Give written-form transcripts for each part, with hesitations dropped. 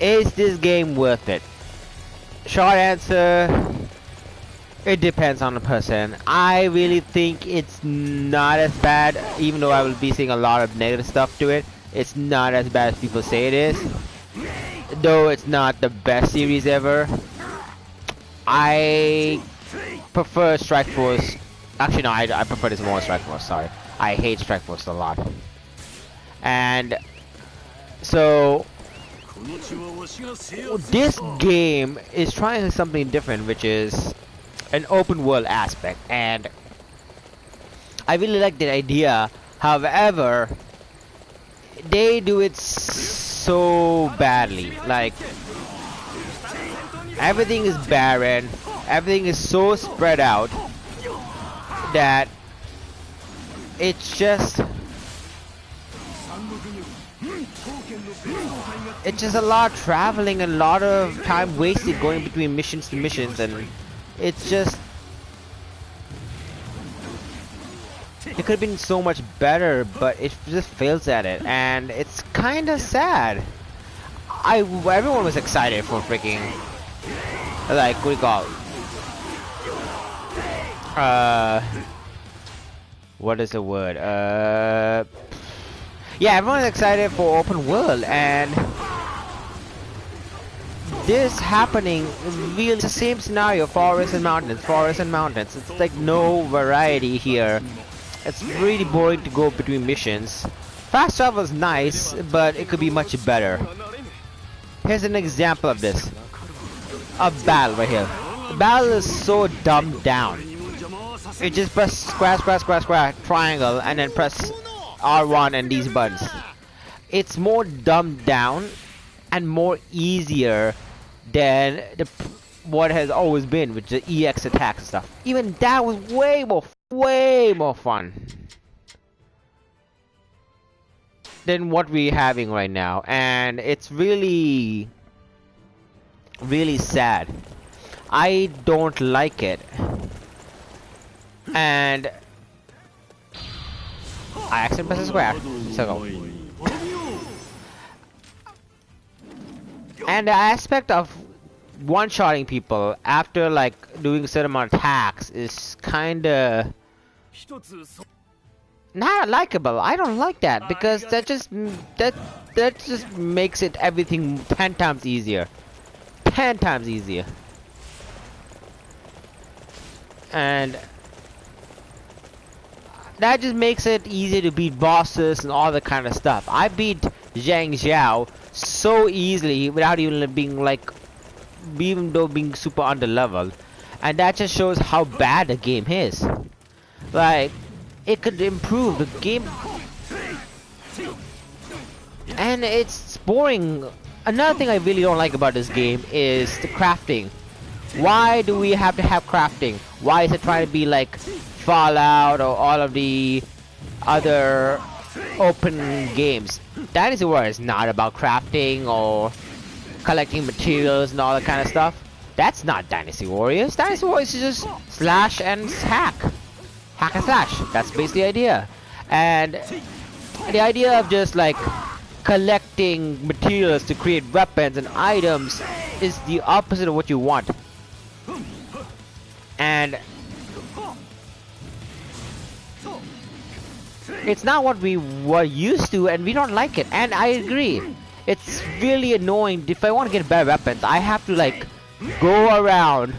Is this game worth it? Short answer, it depends on the person. I really think it's not as bad, even though I will be seeing a lot of negative stuff to it. It's not as bad as people say it is. Though it's not the best series ever. I prefer Strike Force. Actually, no, I prefer this more Strike Force, sorry. I hate Strike Force a lot. And so this game is trying something different, which is an open world aspect, and I really like that idea. However, they do it so badly. Like, everything is barren, everything is so spread out that it's just a lot of traveling and a lot of time wasted going between missions to missions, and it's just, it could have been so much better, but it just fails at it, and it's kind of sad. Everyone was excited for freaking, like, what do you call it? What is the word? Yeah, everyone's excited for open world, and this happening really, it's the same scenario, forest and mountains, forest and mountains. It's like no variety here. It's really boring to go between missions. Fast travel is nice, but it could be much better. Here's an example of this. A battle right here. The battle is so dumbed down. You just press square, triangle, and then press R1 and these buttons. It's more dumbed down and more easier than what has always been with the EX attack and stuff. Even that was way more fun than what we're having right now, and it's really sad. I don't like it, and I accidentally pressed square. So go. And the aspect of one-shotting people after like doing a certain amount of attacks is kinda not likable. I don't like that, because that just makes it everything 10 times easier. 10 times easier. And that just makes it easier to beat bosses and all that kind of stuff. I beat Zhang Xiao so easily without even being like, even though being super under level, and that just shows how bad the game is. Like, it could improve the game, and it's boring. Another thing I really don't like about this game is the crafting. Why do we have to have crafting? Why is it trying to be like Fallout or all of the other open games? Dynasty Warrior is not about crafting or collecting materials and all that kind of stuff. That's not Dynasty Warriors. Dynasty Warriors is just slash and hack. Hack and slash. That's basically the idea. And the idea of just like collecting materials to create weapons and items is the opposite of what you want. And it's not what we were used to, and we don't like it. And I agree, it's really annoying. If I want to get better weapons, I have to like go around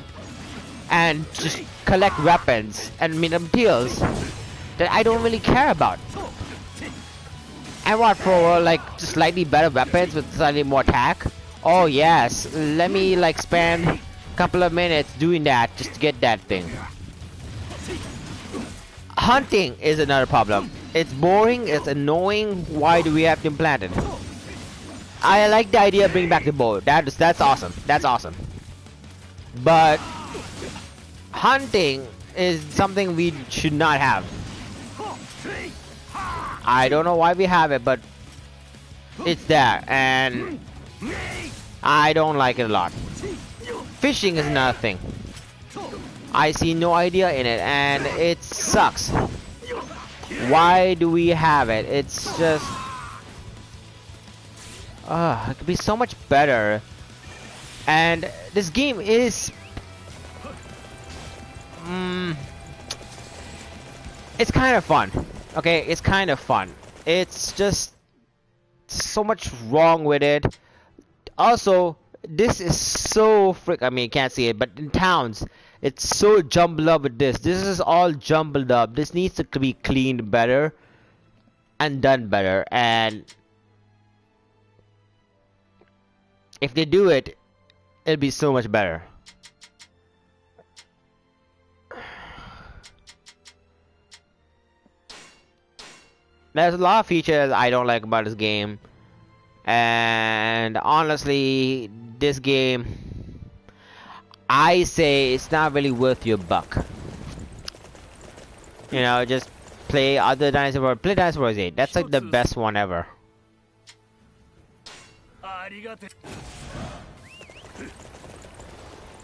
and just collect weapons and materials that I don't really care about. And what, for like just slightly better weapons with slightly more attack? Oh yes, let me like spend a couple of minutes doing that just to get that thing. Hunting is another problem. It's boring, it's annoying. Why do we have to implant it? I like the idea of bringing back the bow. That's awesome. That's awesome. But hunting is something we should not have. I don't know why we have it, but it's there, and I don't like it a lot. Fishing is another thing. I see no idea in it, and it sucks. Why do we have it? It's just, It could be so much better. And this game is it's kind of fun. Okay, it's kind of fun. It's just so much wrong with it. Also, this is so I mean, you can't see it, but in towns, it's so jumbled up with this. This is all jumbled up. This needs to be cleaned better and done better. And if they do it, it'll be so much better. There's a lot of features I don't like about this game. And honestly, this game, I say it's not really worth your buck. You know, just play other Dynasty Warrior. Play Dynasty Warrior 8. That's like the best one ever.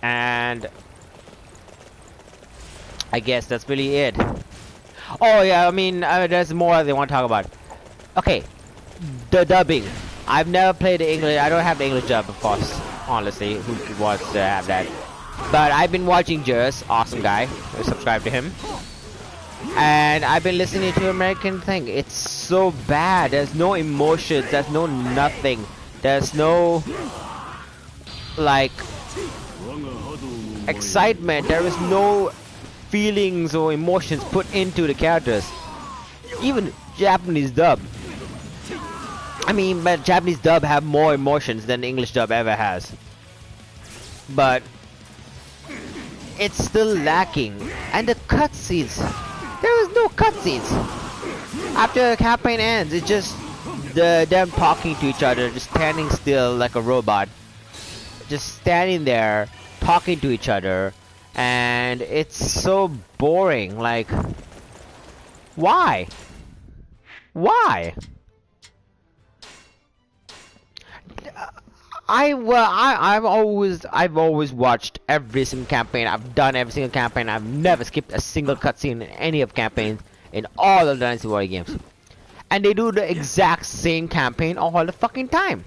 And I guess that's really it. Oh yeah, I mean, there's more they want to talk about. Okay, the dubbing. I've never played the English. I don't have the English dub, of course. Honestly, who wants to have that? But I've been watching Jers, awesome guy. I subscribe to him. And I've been listening to American thing. It's so bad. There's no emotions. There's no nothing. There's no like excitement. There is no feelings or emotions put into the characters. Even Japanese dub. I mean, but Japanese dub have more emotions than the English dub ever has. But it's still lacking. And the cutscenes. There was no cutscenes. After the campaign ends, it's just them talking to each other, just standing still like a robot. Just standing there, talking to each other. And it's so boring. Like, why? Why? I've always watched every single campaign. I've done every single campaign. I've never skipped a single cutscene in any of campaigns in all of the Dynasty Warrior games. And they do the exact same campaign all the fucking time.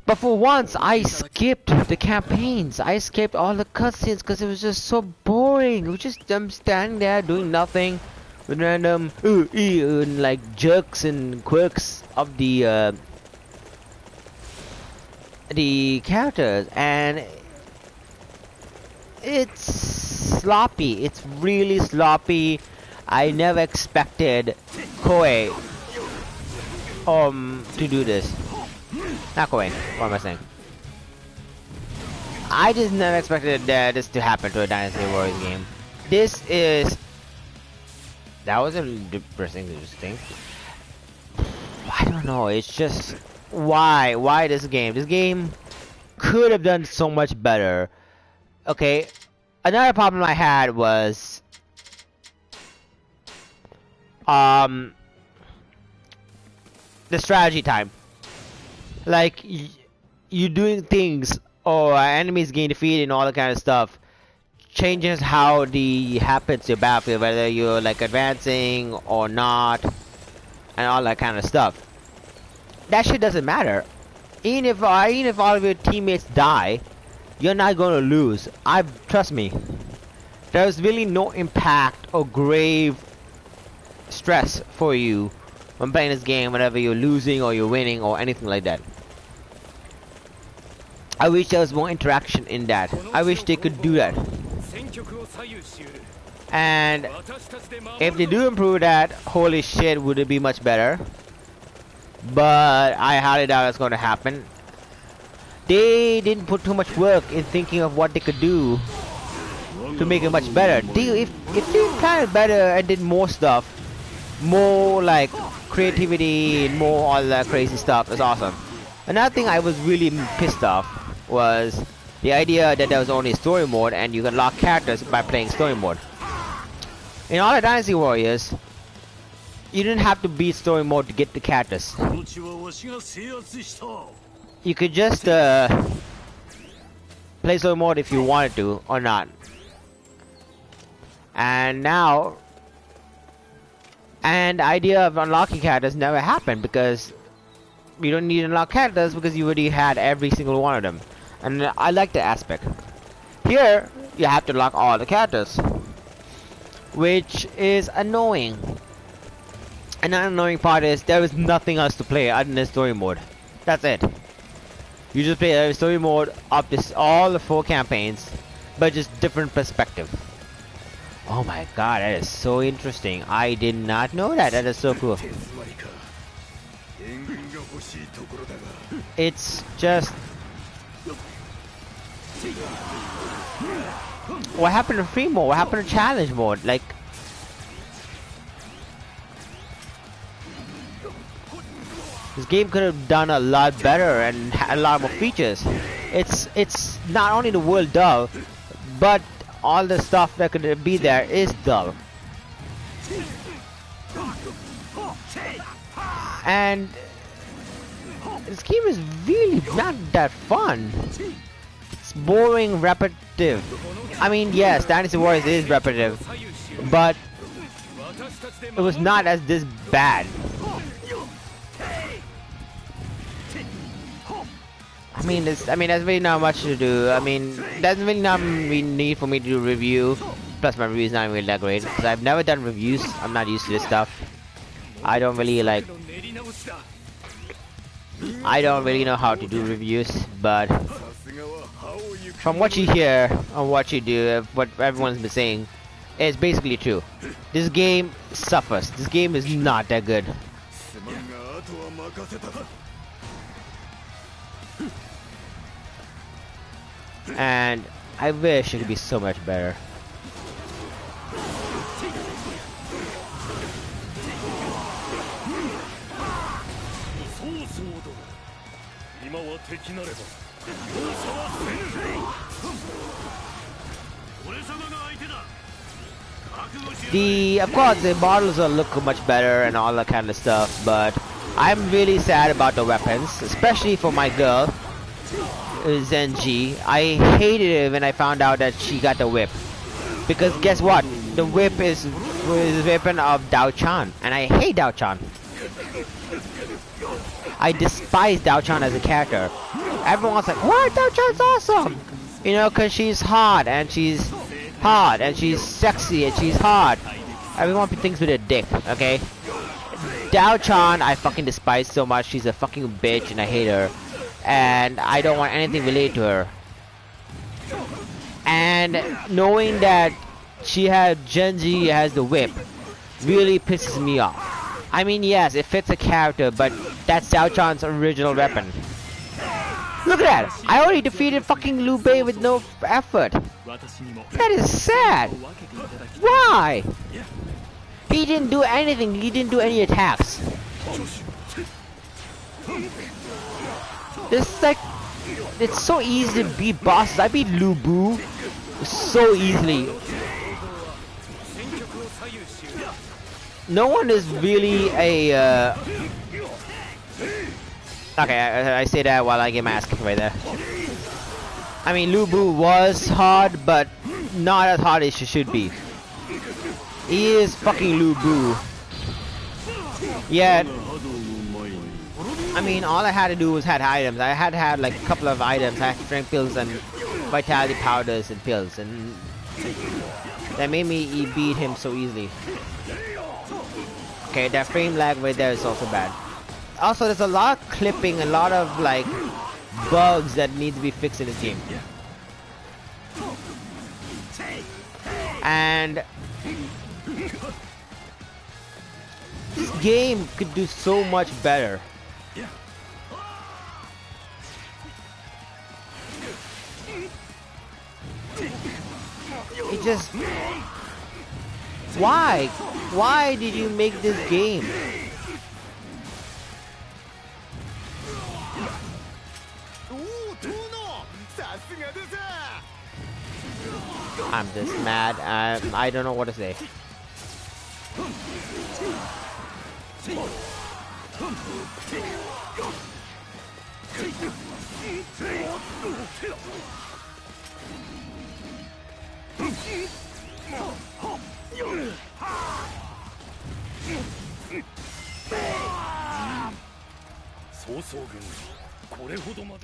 But for once, I skipped the campaigns. I skipped all the cutscenes because it was just so boring. It was just them standing there doing nothing with random and like jerks and quirks of the characters, and it's sloppy. It's really sloppy. I never expected Koei to do this. Not Koei. What am I saying? I just never expected this to happen to a Dynasty Warriors game. This is... That was a depressing thing. I don't know. It's just... Why this game? This game could have done so much better. Okay. Another problem I had was... the strategy time. Like, you doing things, or enemies gain defeat and all that kind of stuff, changes how the happens to your battlefield, whether you're like advancing or not, and all that kind of stuff. That shit doesn't matter. Even if all of your teammates die, you're not gonna lose. Trust me. There's really no impact or grave stress for you when playing this game, whenever you're losing or you're winning or anything like that. I wish there was more interaction in that. I wish they could do that. And if they do improve that, holy shit, would it be much better. But I highly doubt it's going to happen. They didn't put too much work in thinking of what they could do to make it much better. If they planned better and did more stuff, more like creativity and more all that crazy stuff, is awesome. Another thing I was really pissed off was the idea that there was only story mode and you can lock characters by playing story mode. In all the Dynasty Warriors, you didn't have to beat story mode to get the characters. You could just play story mode if you wanted to or not. And now, and the idea of unlocking characters never happened because you don't need to unlock characters because you already had every single one of them. And I like the aspect. Here, you have to unlock all the characters, which is annoying. And the annoying part is there is nothing else to play other than story mode. That's it. You just play story mode up this all the 4 campaigns, but just different perspective. Oh my god, that is so interesting. I did not know that. That is so cool. It's just... what happened to free mode? What happened to challenge mode? Like... this game could have done a lot better and had a lot more features. It's not only the world dull, but all the stuff that could be there is dull. And this game is really not that fun. It's boring, repetitive. I mean, yes, Dynasty Warrior is repetitive, but it was not as this bad. I mean, there's really not much to do. I mean, there's really not really need for me to do a review. Plus, my review is not really that great because I've never done reviews. I'm not used to this stuff. I don't really know how to do reviews, but from what you hear and what you do, what everyone's been saying, it's basically true. This game suffers. This game is not that good. And I wish it could be so much better. Of course, the models will look much better and all that kind of stuff, but I'm really sad about the weapons, especially for my girl, Zenji. I hated it when I found out that she got the whip, because guess what? The whip is the weapon of Dao Chan, and I hate Dao Chan. I despise Dao Chan as a character. Everyone's like, "What? Dao Chan's awesome!" You know, cause she's hot and she's sexy and she's hot. Everyone thinks with a dick, okay? Dao Chan, I fucking despise so much. She's a fucking bitch, and I hate her. And I don't want anything related to her. And knowing that Genji has the whip really pisses me off. I mean, yes, it fits a character, but that's Dao Chan's original weapon. Look at that! I already defeated fucking Liu Bei with no effort. That is sad. Why? He didn't do anything. He didn't do any attacks. This like, it's so easy to beat bosses. I beat Lu Bu so easily. No one is really a. Okay, I say that while I get my ass kicked right there. I mean, Lu Bu was hard, but not as hard as she should be. He is fucking Lu Bu. Yet, I mean, all I had to do was had items. I had to have like a couple of items. I had strength pills and vitality powders and pills, and that made me beat him so easily. Okay, that frame lag right there is also bad. Also, there's a lot of clipping, a lot of like bugs that need to be fixed in this game. And this game could do so much better. It just... Why? Why did you make this game? I'm just mad. I don't know what to say.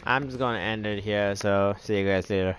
I'm just gonna end it here, so see you guys later.